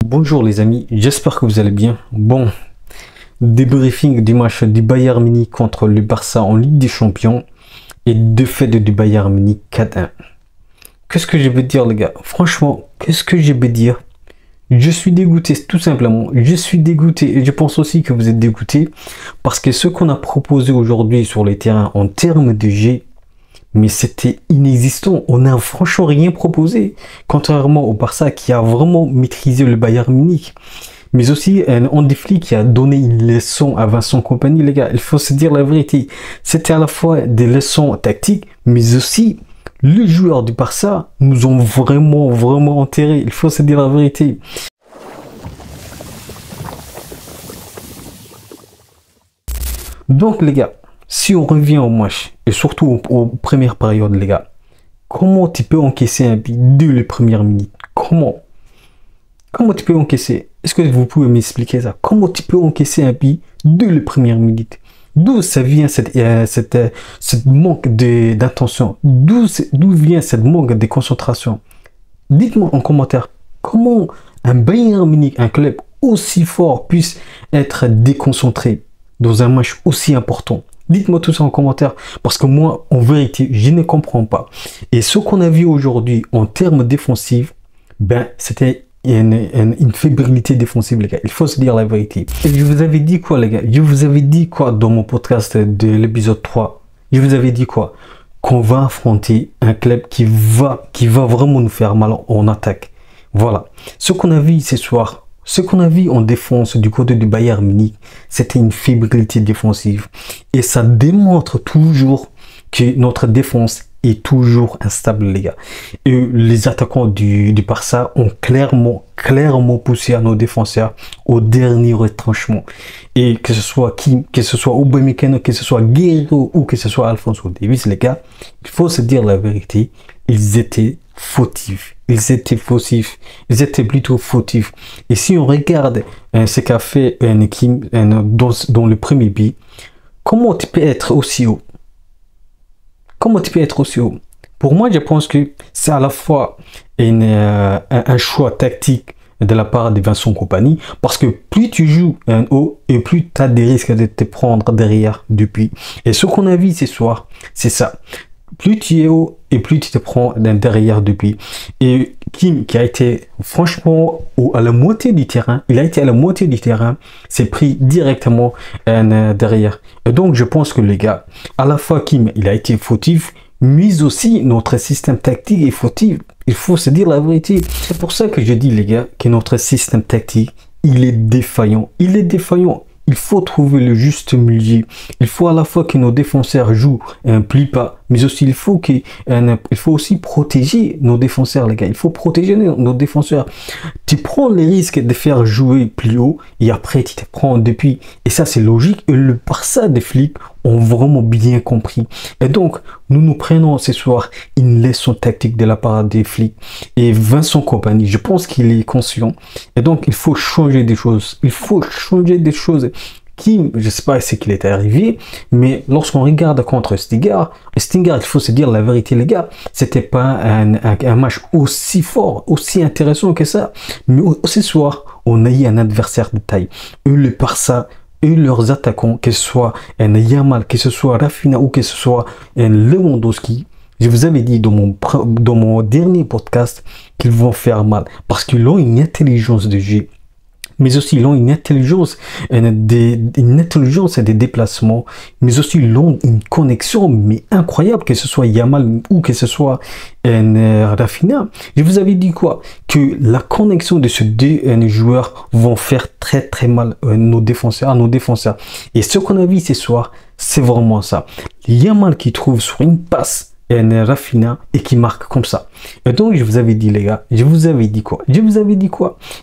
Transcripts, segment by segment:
Bonjour les amis, j'espère que vous allez bien. Bon, débriefing du match du Bayern Munich contre le Barça en Ligue des Champions et défaite du Bayern Munich 4-1. Qu'est-ce que je veux dire les gars? Franchement, qu'est-ce que je veux dire? Je suis dégoûté, tout simplement. Je suis dégoûté et je pense aussi que vous êtes dégoûté parce que ce qu'on a proposé aujourd'hui sur les terrains en termes de jeu, mais c'était inexistant. On n'a franchement rien proposé, contrairement au Barça qui a vraiment maîtrisé le Bayern Munich. Mais aussi Hansi Flick qui a donné une leçon à Vincent Kompany, les gars. Il faut se dire la vérité. C'était à la fois des leçons tactiques, mais aussi les joueurs du Barça nous ont vraiment enterrés. Il faut se dire la vérité. Donc les gars, si on revient au match, et surtout aux premières périodes, les gars, comment tu peux encaisser un but dès les premières minutes? Comment tu peux encaisser? Est-ce que vous pouvez m'expliquer ça? Comment tu peux encaisser un but dès les premières minutes? D'où ça vient cette manque d'intention? D'où vient cette manque de concentration? Dites-moi en commentaire, comment un Bayern Munich, un club aussi fort, puisse être déconcentré dans un match aussi important? Dites-moi tout ça en commentaire, parce que moi, en vérité, je ne comprends pas. Et ce qu'on a vu aujourd'hui en termes défensifs, ben, c'était une fébrilité défensive, les gars. Il faut se dire la vérité. Et je vous avais dit quoi, les gars? Je vous avais dit quoi dans mon podcast de l'épisode 3? Je vous avais dit quoi? Qu'on va affronter un club qui va vraiment nous faire mal en attaque. Voilà. Ce qu'on a vu ce soir, ce qu'on a vu en défense du côté du Bayern Munich, c'était une fébrilité défensive. Et ça démontre toujours que notre défense est toujours instable, les gars. Et les attaquants du Barça ont clairement poussé à nos défenseurs au dernier retranchement. Et que ce soit Kim, que ce soit Upamecano, que ce soit Guerreiro ou que ce soit Alphonso Davies, les gars, il faut se dire la vérité, ils étaient fautifs. Ils étaient plutôt fautifs. Et si on regarde ce qu'a fait Kim dans le premier but, comment tu peux être aussi haut? Comment tu peux être aussi haut? Pour moi, je pense que c'est à la fois un choix tactique de la part de Vincent Kompany, parce que plus tu joues un haut et plus tu as des risques de te prendre derrière depuis. Et ce qu'on a vu ce soir, c'est ça. Plus tu es haut et plus tu te prends derrière depuis. Et Kim, qui a été franchement à la moitié du terrain, s'est pris directement derrière. Et donc je pense que les gars, à la fois Kim, il a été fautif, mais aussi notre système tactique est fautif. Il faut se dire la vérité. C'est pour ça que je dis, les gars, que notre système tactique, il est défaillant. Il est défaillant. Il faut trouver le juste milieu. Il faut à la fois que nos défenseurs jouent un pli pas, mais aussi il faut aussi protéger nos défenseurs, les gars. Il faut protéger nos défenseurs. Tu prends les risques de faire jouer plus haut et après tu te prends depuis. Et ça c'est logique. Et le Barça des flics ont vraiment bien compris. Et donc nous prenons ce soir une leçon tactique de la part des flics. Et Vincent Kompany, je pense qu'il est conscient. Et donc il faut changer des choses. Il faut changer des choses. Kim, je ne sais pas ce qu'il est arrivé, mais lorsqu'on regarde contre Stuttgart, il faut se dire la vérité, les gars, c'était pas un match aussi fort, aussi intéressant que ça. Mais ce soir, on a eu un adversaire de taille. Eux, le Barça, eux, leurs attaquants, que ce soit un Yamal, que ce soit Rafinha ou que ce soit un Lewandowski, je vous avais dit dans mon dernier podcast qu'ils vont faire mal parce qu'ils ont une intelligence de jeu. Mais aussi ils ont une intelligence des déplacements, mais aussi ils ont une connexion mais incroyable, que ce soit Yamal ou que ce soit Rafinha. Je vous avais dit quoi? Que la connexion de ces deux joueurs vont faire très mal à nos défenseurs. Et ce qu'on a vu ce soir, c'est vraiment ça. Yamal qui trouve sur une passe Rafinha et qui marque comme ça. Et donc je vous avais dit, les gars, je vous avais dit quoi?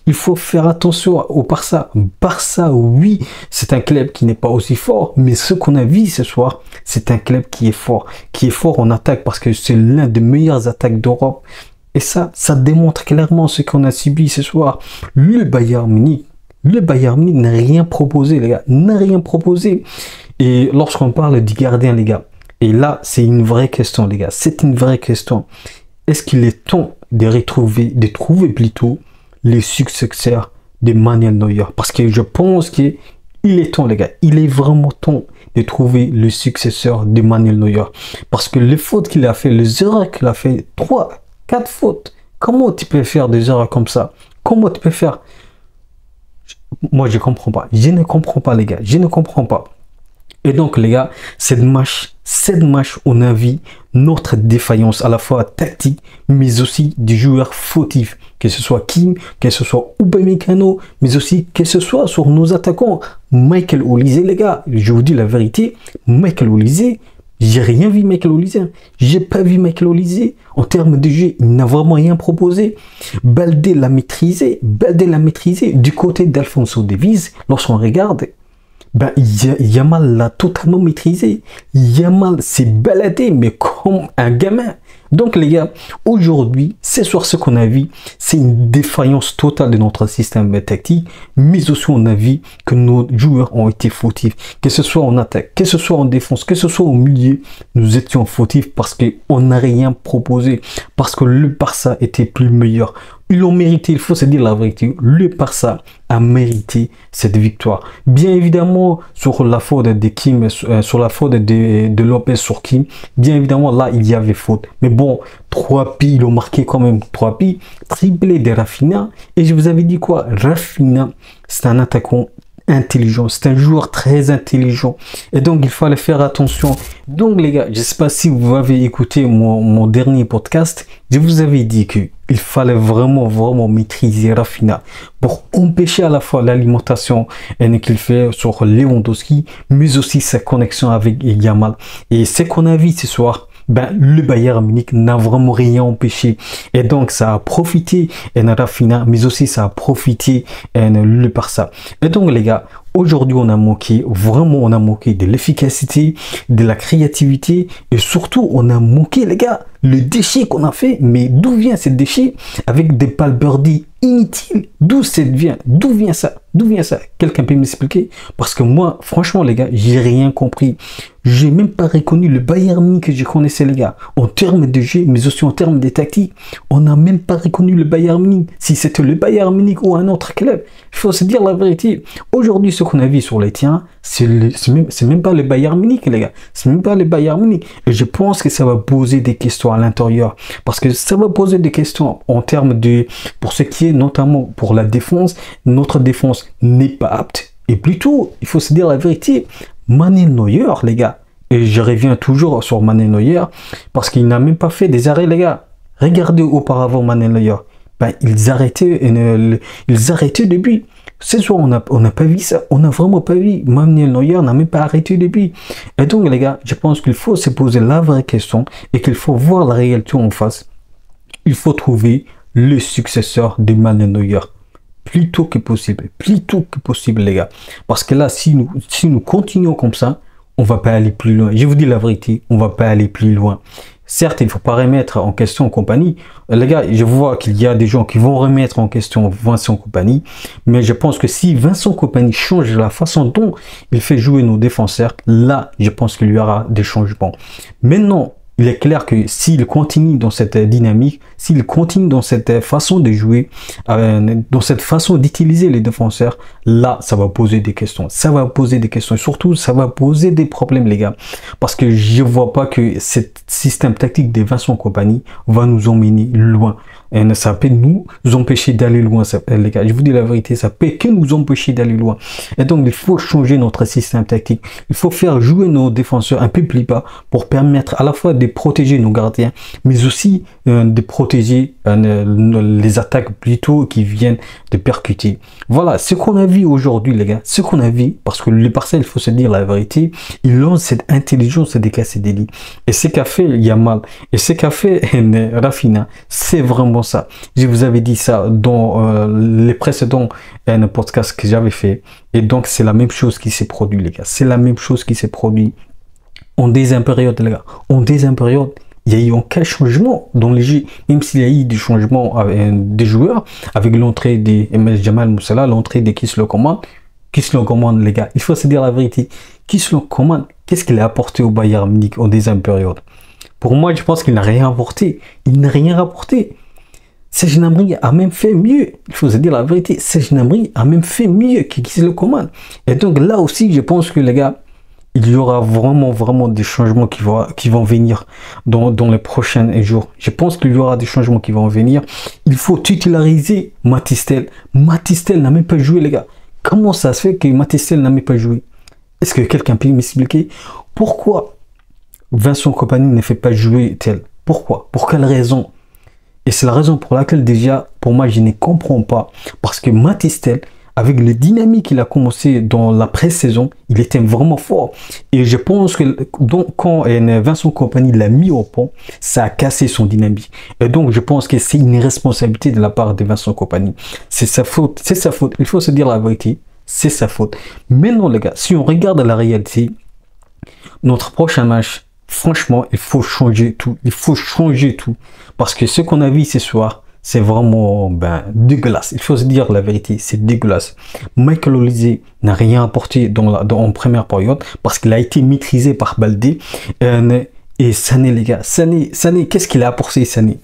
Il faut faire attention au Barça. Barça, oui, c'est un club qui n'est pas aussi fort, mais ce qu'on a vu ce soir, c'est un club qui est fort en attaque, parce que c'est l'un des meilleures attaques d'Europe. Et ça démontre clairement ce qu'on a subi ce soir. Le Bayern Munich n'a rien proposé, les gars, n'a rien proposé. Et lorsqu'on parle du gardien, les gars, et là, c'est une vraie question, les gars. C'est une vraie question. Est-ce qu'il est temps de trouver plutôt les successeurs de Manuel Neuer. Parce que je pense qu'il est temps, les gars. Il est vraiment temps de trouver le successeur de Manuel Neuer. Parce que les fautes qu'il a fait, les erreurs qu'il a fait, 3, 4 fautes. Comment tu peux faire des erreurs comme ça? Comment tu peux faire? Moi, je comprends pas. Je ne comprends pas, les gars. Je ne comprends pas. Et donc, les gars, cette match, on a vu notre défaillance à la fois tactique, mais aussi des joueurs fautifs. Que ce soit Kim, que ce soit Upamecano, mais aussi que ce soit sur nos attaquants. Michael Olise, les gars, je vous dis la vérité, Michael Olise, j'ai rien vu Michael Olise. J'ai pas vu Michael Olise. En termes de jeu, il n'a vraiment rien proposé. Baldé l'a maîtrisé. Du côté d'Alphonso Davies, lorsqu'on regarde, ben, Yamal l'a totalement maîtrisé. Yamal s'est baladé, mais comme un gamin. Donc, les gars, aujourd'hui, ce soir, ce qu'on a vu, c'est une défaillance totale de notre système tactique, mais aussi on a vu que nos joueurs ont été fautifs. Que ce soit en attaque, que ce soit en défense, que ce soit au milieu, nous étions fautifs parce qu'on n'a rien proposé, parce que le Barça était plus meilleur. Ils l'ont mérité, il faut se dire la vérité. Le Barça a mérité cette victoire. Bien évidemment, sur la faute de Kim, sur la faute de Lopez sur Kim, bien évidemment, là, il y avait faute. Mais bon, 3 pi, ils ont marqué quand même 3 pi. Triplé de Rafinha. Et je vous avais dit quoi? Rafinha, c'est un attaquant intelligent, c'est un joueur très intelligent et donc il fallait faire attention. Donc les gars, je sais pas si vous avez écouté mon dernier podcast, je vous avais dit que il fallait vraiment maîtriser Rafinha pour empêcher à la fois l'alimentation qu'il fait sur Lewandowski, mais aussi sa connexion avec Yamal. Et ce qu'on a vu ce soir, ben, le Bayern Munich n'a vraiment rien empêché. Et donc, ça a profité Rafinha, mais aussi ça a profité le Barça. Et donc, les gars, aujourd'hui, on a manqué de l'efficacité, de la créativité et surtout, on a manqué, les gars, le déchet qu'on a fait. Mais d'où vient ce déchet avec des balles birdie inutiles? D'où vient ça? Quelqu'un peut m'expliquer? Parce que moi, franchement, les gars, j'ai rien compris. J'ai même pas reconnu le Bayern Munich que je connaissais, les gars. En termes de jeu, mais aussi en termes de tactique, on n'a même pas reconnu le Bayern Munich. Si c'était le Bayern Munich ou un autre club, il faut se dire la vérité. Aujourd'hui, ce qu'on a vu sur les terrains, c'est même pas le Bayern Munich, les gars. C'est même pas le Bayern Munich. Et je pense que ça va poser des questions à l'intérieur. Parce que ça va poser des questions en termes de, pour ce qui est notamment pour la défense, notre défense n'est pas apte. Et plutôt, il faut se dire la vérité, Manuel Neuer, les gars, et je reviens toujours sur Manuel Neuer, parce qu'il n'a même pas fait des arrêts, les gars. Regardez auparavant Manuel Neuer. Ben, ils arrêtaient depuis. Ce soir, on n'a pas vu ça. On n'a vraiment pas vu. Manuel Neuer n'a même pas arrêté depuis. Et donc, les gars, je pense qu'il faut se poser la vraie question et qu'il faut voir la réalité en face. Il faut trouver le successeur de Manuel Neuer. Plus tôt que possible, les gars. Parce que là, si nous continuons comme ça, on va pas aller plus loin. Je vous dis la vérité, on va pas aller plus loin. Certes, il ne faut pas remettre en question Kompany. Les gars, je vois qu'il y a des gens qui vont remettre en question Vincent Kompany. Mais je pense que si Vincent Kompany change la façon dont il fait jouer nos défenseurs, là, je pense qu'il y aura des changements. Maintenant, il est clair que s'il continue dans cette dynamique, s'il continue dans cette façon de jouer, dans cette façon d'utiliser les défenseurs, là, ça va poser des questions. Ça va poser des questions. Et surtout, ça va poser des problèmes, les gars. Parce que je ne vois pas que ce système tactique de Vincent Kompany va nous emmener loin. Et ça peut nous empêcher d'aller loin, les gars. Je vous dis la vérité, ça peut que nous empêcher d'aller loin. Et donc, il faut changer notre système tactique. Il faut faire jouer nos défenseurs un peu plus bas pour permettre à la fois de protéger nos gardiens, mais aussi de protéger les attaques plutôt qui viennent de percuter. Voilà, ce qu'on a vu aujourd'hui, les gars, ce qu'on a vu, parce que le Barça, il faut se dire la vérité, il lance cette intelligence de casser des lits. Et ce qu'a fait Yamal, et ce qu'a fait Rafinha, c'est vraiment ça. Je vous avais dit ça dans les précédents podcasts que j'avais fait. Et donc, c'est la même chose qui s'est produit, les gars. C'est la même chose qui s'est produit en deuxième période, les gars. En deuxième période, il y a eu aucun changement dans les jeux, même s'il y a eu des changements des joueurs, avec l'entrée de Jamal Musiala, l'entrée de Kingsley Coman. Kingsley Coman, les gars, il faut se dire la vérité. Kingsley Coman, qu'est-ce qu'il a apporté au Bayern Munich en deuxième période? Pour moi, je pense qu'il n'a rien apporté. Il n'a rien rapporté. Serge Gnabry a même fait mieux. Il faut se dire la vérité. Serge Gnabry a même fait mieux que Kingsley Coman. Et donc là aussi, je pense que les gars, il y aura vraiment des changements qui vont venir dans les prochains jours. Je pense qu'il y aura des changements qui vont venir. Il faut titulariser Mathys Tel. Mathys Tel n'a même pas joué, les gars. Comment ça se fait que Mathys Tel n'a même pas joué? Est-ce que quelqu'un peut m'expliquer pourquoi Vincent Kompany ne fait pas jouer Tel? Pourquoi? Pour quelle raison? Et c'est la raison pour laquelle déjà, pour moi, je ne comprends pas. Parce que Mathys Tel, avec le dynamique qu'il a commencé dans la pré-saison, il était vraiment fort. Et je pense que quand Vincent Kompany l'a mis au pont, ça a cassé son dynamique. Et donc, je pense que c'est une responsabilité de la part de Vincent Kompany. C'est sa faute. C'est sa faute. Il faut se dire la vérité. C'est sa faute. Maintenant, les gars, si on regarde la réalité, notre prochain match, franchement, il faut changer tout. Il faut changer tout. Parce que ce qu'on a vu ce soir, c'est vraiment dégueulasse. Il faut se dire la vérité, c'est dégueulasse. Michael Olise n'a rien apporté en première période parce qu'il a été maîtrisé par Baldé. Et Sané, les gars, Sané, qu'est-ce qu'il a apporté, Sané?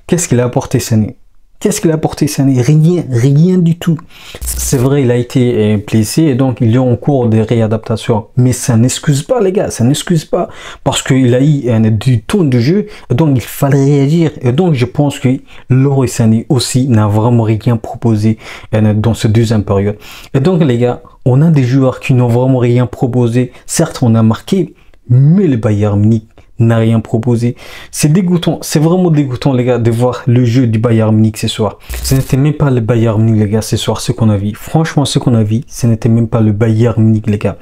Qu'est-ce qu'il a apporté, Sané? Qu'est-ce qu'il a apporté, Sané? Rien du tout. C'est vrai, il a été blessé et donc il est en cours de réadaptation. Mais ça n'excuse pas, les gars, ça n'excuse pas. Parce qu'il a eu du temps de jeu, et donc il fallait réagir. Et donc je pense que Leroy Sané aussi n'a vraiment rien proposé dans cette deuxième période. Et donc les gars, on a des joueurs qui n'ont vraiment rien proposé. Certes, on a marqué, mais le Bayern Munich n'a rien proposé. C'est dégoûtant, c'est vraiment dégoûtant, les gars, de voir le jeu du Bayern Munich ce soir. Ce n'était même pas le Bayern Munich, les gars, ce soir, ce qu'on a vu. Franchement, ce qu'on a vu, ce n'était même pas le Bayern Munich, les gars.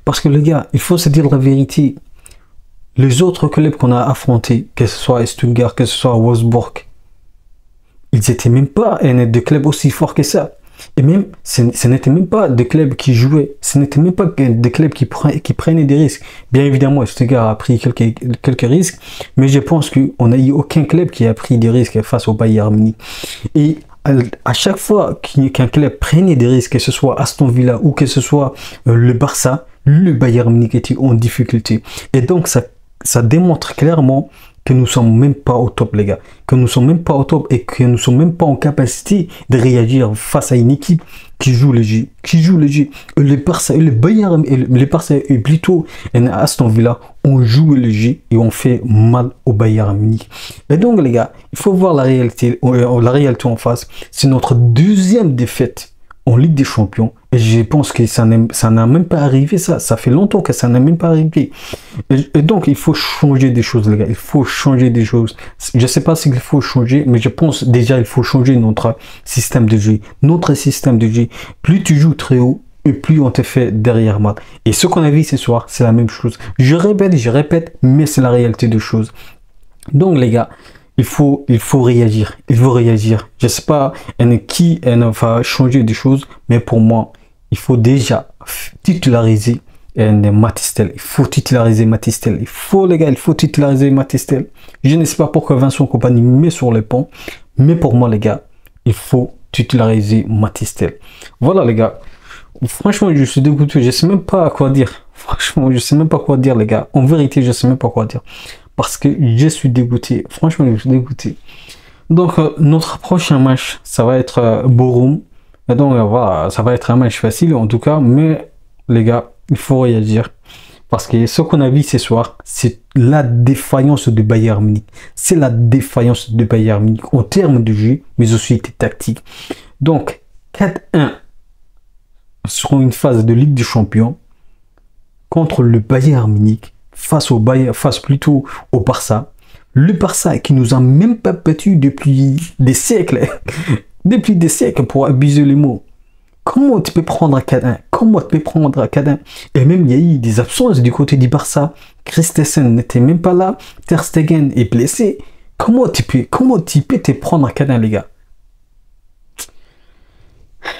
Parce que, les gars, il faut se dire la vérité. Les autres clubs qu'on a affrontés, que ce soit Stuttgart, que ce soit Wolfsburg, ils n'étaient même pas des clubs aussi forts que ça. Et même, ce n'était même pas des clubs qui jouaient, ce n'était même pas des clubs qui prenaient des risques. Bien évidemment, Stuttgart a pris quelques risques, mais je pense qu'on n'a eu aucun club qui a pris des risques face au Bayern Munich. Et à chaque fois qu'un club prenait des risques, que ce soit Aston Villa ou que ce soit le Barça, le Bayern Munich était en difficulté. Et donc, ça démontre clairement que nous sommes même pas au top, les gars, que nous sommes même pas au top et que nous sommes même pas en capacité de réagir face à une équipe qui joue le jeu, Le Barça, le Bayern, le Barça et plutôt Aston Villa, on joue le jeu et on fait mal au Bayern Munich. Et donc les gars, il faut voir la réalité en face. C'est notre deuxième défaite en Ligue des Champions. Et je pense que ça n'a même pas arrivé, ça fait longtemps que ça n'a même pas arrivé. Et donc, il faut changer des choses, les gars. Il faut changer des choses. Je ne sais pas s'il faut changer, mais je pense déjà il faut changer notre système de jeu. Notre système de jeu. Plus tu joues très haut, et plus on te fait derrière mat. Et ce qu'on a vu ce soir, c'est la même chose. Je répète, mais c'est la réalité des choses. Donc, les gars, il faut réagir. Il faut réagir. Je ne sais pas qui va changer des choses, mais pour moi, il faut déjà titulariser Mathys Tel. Il faut titulariser Mathys Tel. Il faut, les gars, il faut titulariser Mathys Tel. Je ne sais pas pourquoi Vincent Kompany met sur le pont, mais pour moi, les gars, il faut titulariser Mathys Tel. Voilà, les gars. Franchement, je suis dégoûté. Je ne sais même pas quoi dire. Franchement, je ne sais même pas quoi dire, les gars. En vérité, je ne sais même pas quoi dire. Parce que je suis dégoûté. Franchement, je suis dégoûté. Donc, notre prochain match, ça va être Bochum. Et donc, voilà, ça va être un match facile, en tout cas. Mais, les gars, il faut réagir. Parce que ce qu'on a vu ce soir, c'est la défaillance de Bayern Munich. C'est la défaillance de Bayern Munich en termes de jeu, mais aussi tactique. Donc, 4-1 sur une phase de Ligue des Champions contre le Bayern Munich. Face plutôt au Barça. Le Barça qui nous a même pas battu depuis des siècles. Depuis des siècles, pour abuser les mots. Comment tu peux prendre un 4-1? Comment tu peux prendre un 4-1? Et même il y a eu des absences du côté du Barça. Christensen n'était même pas là. Ter Stegen est blessé. Comment tu peux te prendre un 4-1, les gars?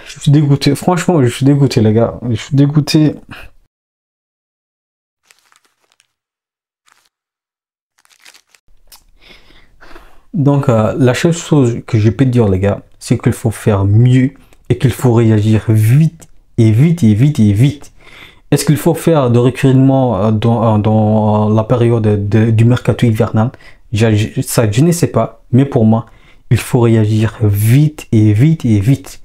Je suis dégoûté. Franchement, je suis dégoûté, les gars. Je suis dégoûté. Donc, la seule chose que je peux dire, les gars, c'est qu'il faut faire mieux et qu'il faut réagir vite et vite et vite et vite. Est-ce qu'il faut faire de recrutement dans la période du mercato hivernal? Je ne sais pas, mais pour moi, il faut réagir vite et vite et vite.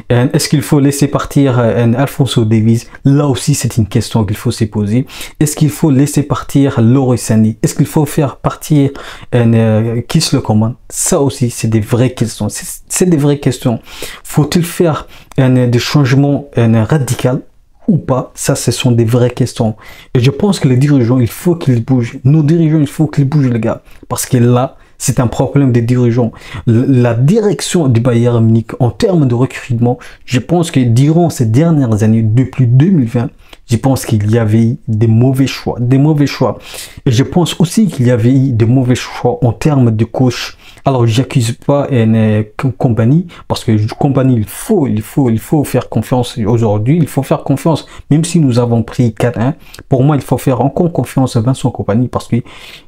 Est-ce qu'il faut laisser partir Alphonso Davies? Là aussi, c'est une question qu'il faut se poser. Est-ce qu'il faut laisser partir Leroy Sané? Est-ce qu'il faut faire partir Kingsley Coman? Ça aussi, c'est des vraies questions. C'est des vraies questions. Faut-il faire des changements radicaux ou pas? Ça, ce sont des vraies questions. Et je pense que les dirigeants, il faut qu'ils bougent. Nos dirigeants, il faut qu'ils bougent, les gars. Parce que là, c'est un problème des dirigeants. La direction du Bayern Munich en termes de recrutement, je pense que durant ces dernières années, depuis 2020, je pense qu'il y avait eu des mauvais choix, Et je pense aussi qu'il y avait eu des mauvais choix en termes de coach. Alors, j'accuse pas une compagnie, parce que compagnie, il faut faire confiance aujourd'hui. Il faut faire confiance, même si nous avons pris 4-1. Pour moi, il faut faire encore confiance à Vincent Kompany, parce que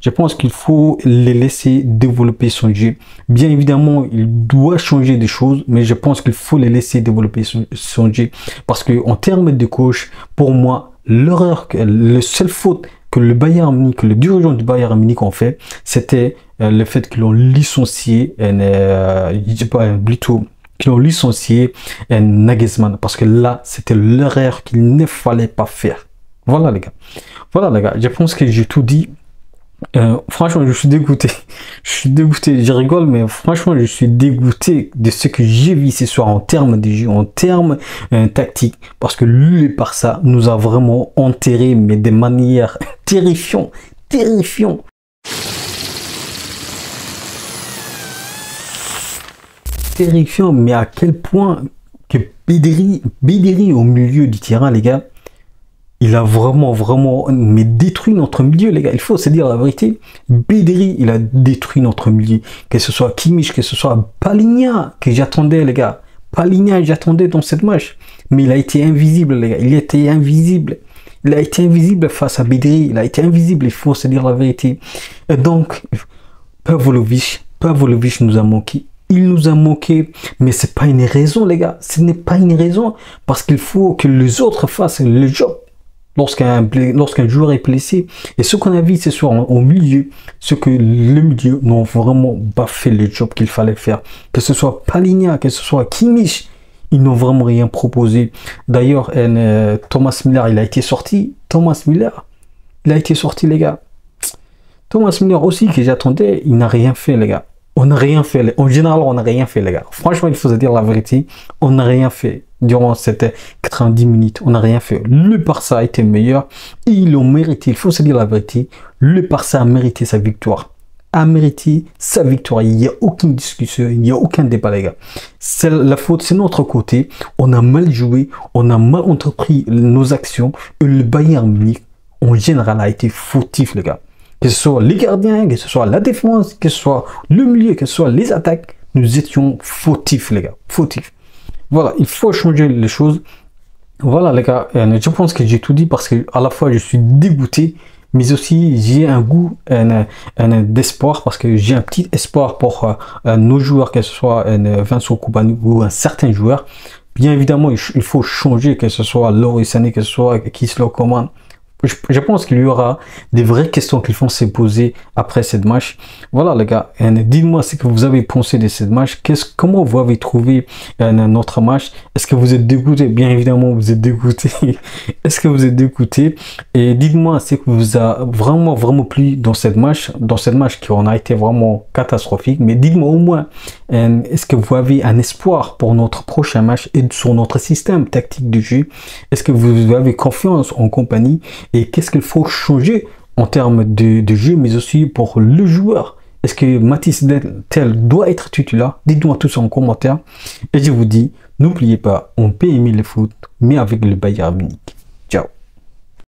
je pense qu'il faut les laisser développer son jeu. Bien évidemment, il doit changer des choses, mais je pense qu'il faut les laisser développer son jeu. Parce que en termes de coach, pour moi, le seul faute que le Bayern Munich, le dirigeant du Bayern Munich ont fait, c'était le fait qu'ils ont licencié, Nagelsmann, parce que là, c'était l'erreur qu'il ne fallait pas faire. Voilà les gars. Voilà les gars, je pense que j'ai tout dit. Franchement, je suis dégoûté. Je suis dégoûté. Je rigole, mais franchement, je suis dégoûté de ce que j'ai vu ce soir en termes de jeu, en termes tactiques. Parce que le Barça nous a vraiment enterré, mais de manière terrifiante. Terrifiant, mais à quel point que Bederi au milieu du terrain, les gars, il a vraiment mais détruit notre milieu, les gars. Il faut se dire la vérité. Bederi, il a détruit notre milieu. Que ce soit Kimmich, que ce soit Palhinha, que j'attendais, les gars. Palhinha, j'attendais dans cette match. Mais il a été invisible, les gars. Il était invisible. Il a été invisible face à Bederi. Il a été invisible, il faut se dire la vérité. Et donc, Pavlovic nous a manqué. Il nous a manqué, mais c'est pas une raison, les gars. Ce n'est pas une raison, parce qu'il faut que les autres fassent le job. Lorsqu'un joueur est blessé, et ce qu'on a vu ce soir au milieu, c'est que le milieu n'ont vraiment pas fait le job qu'il fallait faire. Que ce soit Palhinha, que ce soit Kimmich, ils n'ont vraiment rien proposé. D'ailleurs, Thomas Müller, il a été sorti. Les gars. Thomas Müller aussi, que j'attendais, il n'a rien fait, les gars. On n'a rien fait. En général, on n'a rien fait, les gars. Franchement, il faut se dire la vérité. On n'a rien fait. Durant ces 90 minutes, on n'a rien fait. Le Barça a été meilleur. Et ils l'ont mérité. Il faut se dire la vérité. Le Barça a mérité sa victoire. Il n'y a aucune discussion. Il n'y a aucun débat, les gars. C'est la faute, c'est notre côté. On a mal joué. On a mal entrepris nos actions. Et le Bayern Munich, en général, a été fautif, les gars. Que ce soit les gardiens, que ce soit la défense, que ce soit le milieu, que ce soit les attaques, nous étions fautifs, les gars. Fautifs. Voilà, il faut changer les choses. Voilà, les gars, je pense que j'ai tout dit, parce que à la fois je suis dégoûté, mais aussi j'ai un goût d'espoir, parce que j'ai un petit espoir pour nos joueurs, que ce soit Vincent Kompany ou un certain joueur. Bien évidemment, il faut changer, que ce soit Leroy Sané, que ce soit Kingsley Coman. Je pense qu'il y aura des vraies questions qu'il faut se poser après cette match. Voilà les gars, dites-moi ce que vous avez pensé de cette match. Comment vous avez trouvé notre match? Est-ce que vous êtes dégoûté? Bien évidemment, vous êtes dégoûté. Est-ce que vous êtes dégoûté? Et dites-moi ce que vous a vraiment plu dans cette match qui en a été vraiment catastrophique. Mais dites-moi au moins, est-ce que vous avez un espoir pour notre prochain match et sur notre système tactique de jeu? Est-ce que vous avez confiance en Kompany? Et qu'est-ce qu'il faut changer en termes de jeu, mais aussi pour le joueur? Est-ce que Mathys Tel doit être titulaire? Dites-moi tout ça en commentaire. Et je vous dis, n'oubliez pas, on peut aimer le foot, mais avec le Bayern Munich.